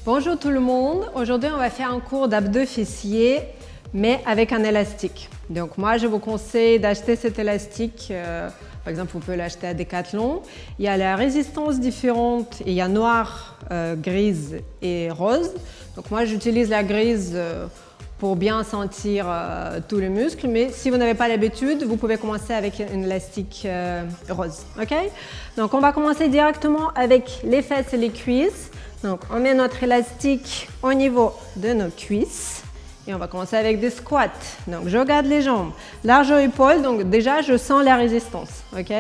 Bonjour tout le monde, aujourd'hui on va faire un cours d'abdos fessiers mais avec un élastique. Donc moi je vous conseille d'acheter cet élastique, par exemple vous pouvez l'acheter à Decathlon. Il y a la résistance différente, il y a noir, grise et rose. Donc moi j'utilise la grise pour bien sentir tous les muscles, mais si vous n'avez pas l'habitude, vous pouvez commencer avec un élastique rose. Ok? Donc on va commencer directement avec les fesses et les cuisses. Donc on met notre élastique au niveau de nos cuisses et on va commencer avec des squats. Donc je garde les jambes, largeur épaule, donc déjà je sens la résistance. Ok?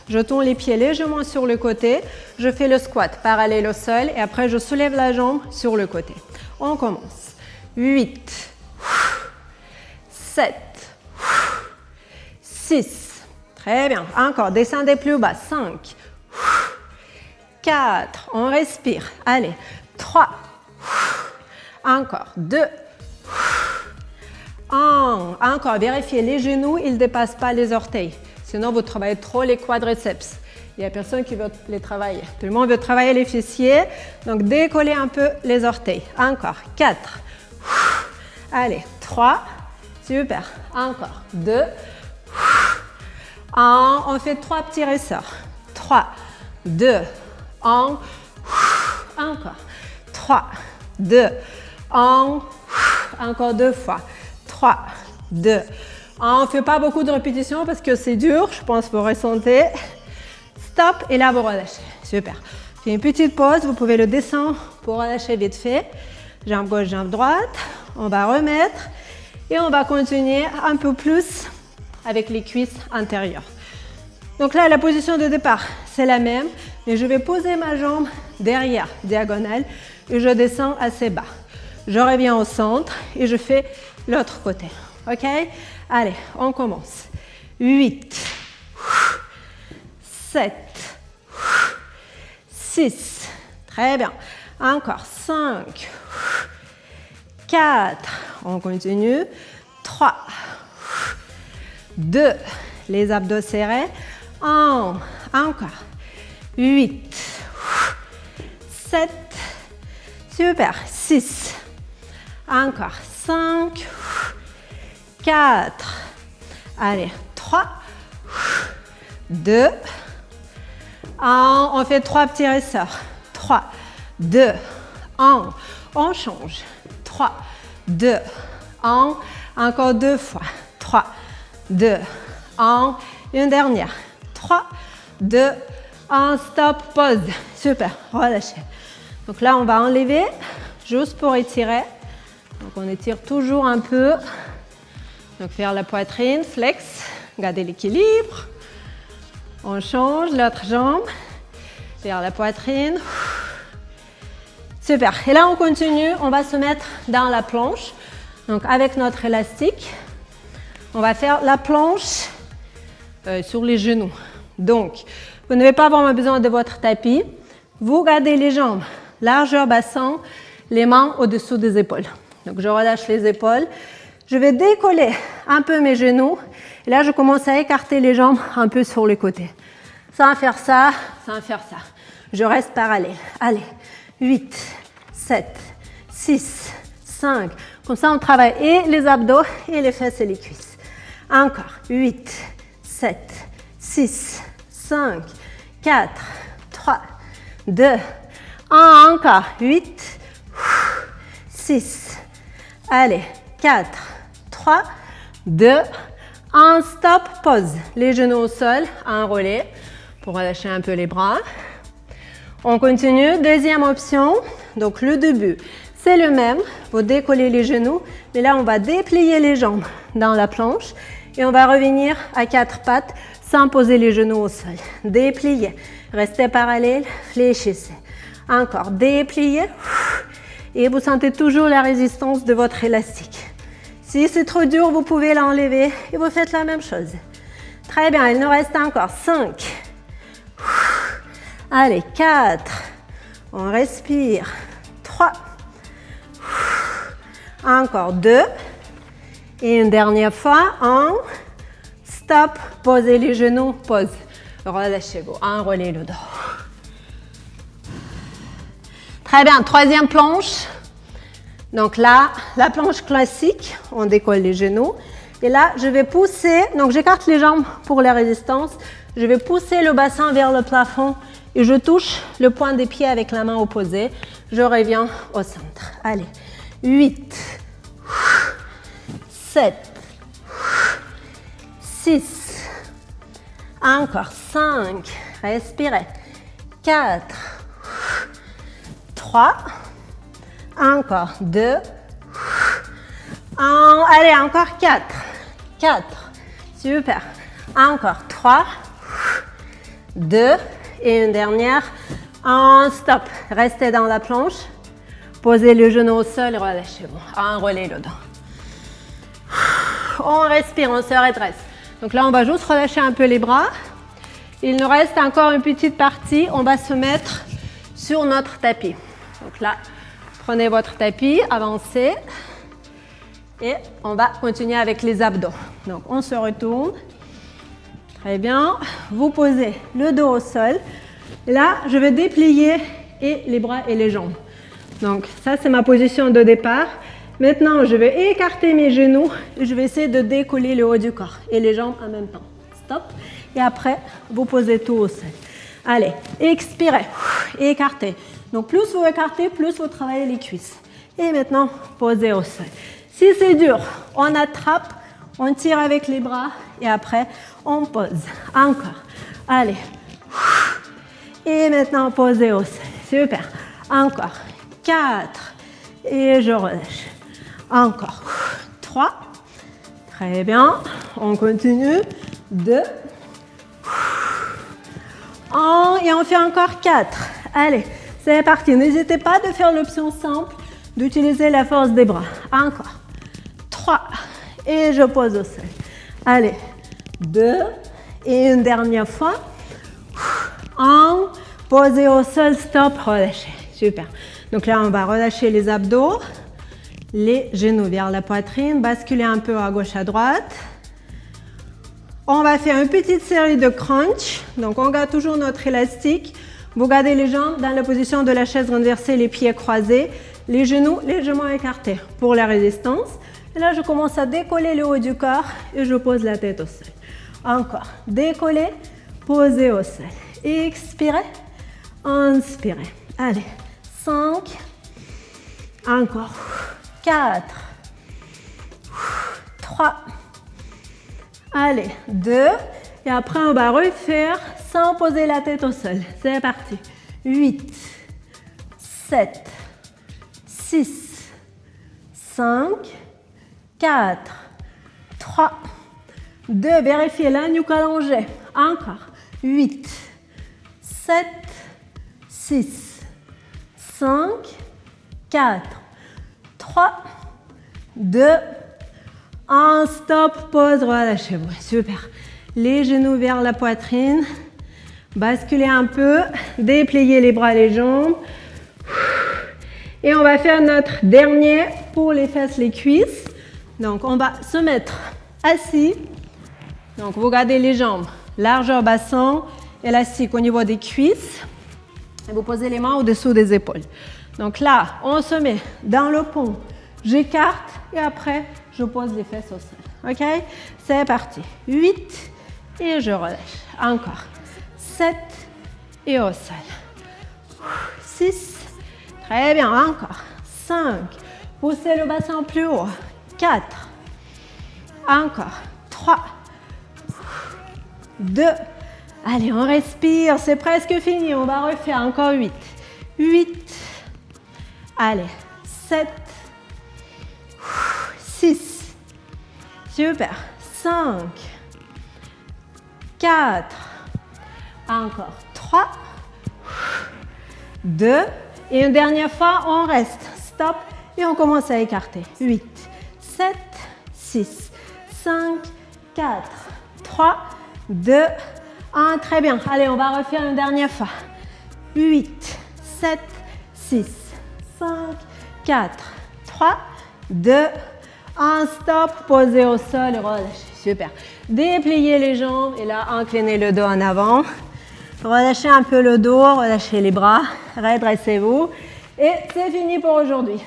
Je tourne les pieds légèrement sur le côté, je fais le squat parallèle au sol et après je soulève la jambe sur le côté. On commence. 8, 7, 6, très bien. Encore, descendez plus bas. 5, 4, on respire. Allez, 3, encore, 2, 1, encore, vérifiez les genoux, ils ne dépassent pas les orteils. Sinon, vous travaillez trop les quadriceps. Il n'y a personne qui veut les travailler. Tout le monde veut travailler les fessiers, donc décollez un peu les orteils. Encore, 4, allez, 3, super, encore, 2, 1, on fait 3 petits ressorts. 3, 2, 1, encore, 3, 2, 1, encore 2 fois, 3, 2, 1. On ne fait pas beaucoup de répétitions parce que c'est dur, je pense que vous ressentez. Stop, et là vous relâchez, super. Faites une petite pause, vous pouvez le descendre pour relâcher vite fait. Jambe gauche, jambe droite, on va remettre et on va continuer un peu plus avec les cuisses intérieures. Donc là, la position de départ, c'est la même, mais je vais poser ma jambe derrière, diagonale, et je descends assez bas. Je reviens au centre et je fais l'autre côté. Ok? Allez, on commence. 8, 7, 6, très bien. Encore 5, 4, on continue. 3, 2, les abdos serrés. 1, encore. 8, 7, super. 6, encore. 5, 4, allez. 3, 2, 1, on fait 3 petits ressorts. 3, 2, 1, on change. 3, 2, 1, encore 2 fois. 3, 2, 1, une dernière. 3, 2, 1, stop, pause. Super, relâchez. Donc là, on va enlever juste pour étirer. Donc on étire toujours un peu. Donc faire la poitrine, flex, gardez l'équilibre. On change l'autre jambe, vers la poitrine. Super. Et là, on continue. On va se mettre dans la planche. Donc, avec notre élastique, on va faire la planche sur les genoux. Donc, vous n'avez pas vraiment besoin de votre tapis. Vous gardez les jambes, largeur bassin, les mains au-dessous des épaules. Donc, je relâche les épaules. Je vais décoller un peu mes genoux. Et là, je commence à écarter les jambes un peu sur le côté. Sans faire ça, sans faire ça. Je reste parallèle. Allez, 8, 7, 6, 5. Comme ça, on travaille et les abdos et les fesses et les cuisses. Encore, 8, 7, 6, 5, 4, 3, 2, 1. Encore, 8, 6. Allez, 4, 3, 2, 1. Stop, pause. Les genoux au sol, enroulés pour relâcher un peu les bras. On continue. Deuxième option. Donc le début, c'est le même. Vous décollez les genoux, mais là on va déplier les jambes dans la planche et on va revenir à 4 pattes sans poser les genoux au sol. Dépliez, restez parallèle, fléchissez. Encore, dépliez et vous sentez toujours la résistance de votre élastique. Si c'est trop dur, vous pouvez l'enlever et vous faites la même chose. Très bien, il nous reste encore 5. Allez, 4. On respire. 3. Encore 2. Et une dernière fois. 1. Stop. Posez les genoux. Pause. Relâchez-vous. Enroulez le dos. Très bien, troisième planche. Donc là, la planche classique, on décolle les genoux. Et là, je vais pousser, donc j'écarte les jambes pour la résistance. Je vais pousser le bassin vers le plafond et je touche le point des pieds avec la main opposée. Je reviens au centre. Allez, 8, 7, 6, encore 5, respirez, 4, 3, encore 2, allez, encore 4, 4, super, encore 3, 2, et une dernière, stop, restez dans la planche, posez le genou au sol et relâchez-vous, enroulez le dos. On respire, on se redresse. Donc là, on va juste relâcher un peu les bras. Il nous reste encore une petite partie. On va se mettre sur notre tapis. Donc là, prenez votre tapis, avancez. Et on va continuer avec les abdos. Donc, on se retourne. Très bien. Vous posez le dos au sol. Là, je vais déplier et les bras et les jambes. Donc, ça, c'est ma position de départ. Maintenant, je vais écarter mes genoux et je vais essayer de décoller le haut du corps et les jambes en même temps. Stop. Et après, vous posez tout au sol. Allez, expirez, écartez. Donc, plus vous écartez, plus vous travaillez les cuisses. Et maintenant, posez au sol. Si c'est dur, on attrape, on tire avec les bras et après, on pose. Encore. Allez. Et maintenant, posez au sol. Super. Encore. 4. Et je relâche. Encore 3, très bien, on continue, 2, et on fait encore 4, allez, c'est parti, n'hésitez pas de faire l'option simple, d'utiliser la force des bras, encore 3, et je pose au sol, allez, 2, et une dernière fois, posez au sol, stop, relâchez, super, donc là on va relâcher les abdos, les genoux vers la poitrine, basculer un peu à gauche, à droite. On va faire une petite série de crunch. Donc, on garde toujours notre élastique. Vous gardez les jambes dans la position de la chaise renversée, les pieds croisés, les genoux légèrement écartés pour la résistance. Et là, je commence à décoller le haut du corps et je pose la tête au sol. Encore. Décoller, poser au sol. Expirez, inspirez. Allez, 5. Encore. 4, 3, allez, 2, et après on va refaire sans poser la tête au sol. C'est parti. 8, 7, 6, 5, 4, 3, 2, vérifiez la nuque allongée. Encore. 8, 7, 6, 5, 4, 3, 2, 1, stop, pause, relâchez-vous. Super. Les genoux vers la poitrine. Basculez un peu. Dépliez les bras et les jambes. Et on va faire notre dernier pour les fesses, les cuisses. Donc, on va se mettre assis. Donc, vous gardez les jambes, largeur bassin, élastique au niveau des cuisses. Et vous posez les mains au-dessous des épaules. Donc là, on se met dans le pont, j'écarte et après, je pose les fesses au sol. OK? C'est parti. 8 et je relâche. Encore. 7 et au sol. 6. Très bien. Encore. 5. Poussez le bassin plus haut. 4. Encore. 3. 2. Allez, on respire. C'est presque fini. On va refaire encore 8. 8. Allez, 7, 6, super, 5, 4, encore 3, 2, et une dernière fois, on reste, stop, et on commence à écarter. 8, 7, 6, 5, 4, 3, 2, 1, très bien. Allez, on va refaire une dernière fois. 8, 7, 6, 5, 4, 3, 2, 1, stop, posez au sol et relâchez. Super. Dépliez les jambes et là, inclinez le dos en avant. Relâchez un peu le dos, relâchez les bras, redressez-vous. Et c'est fini pour aujourd'hui.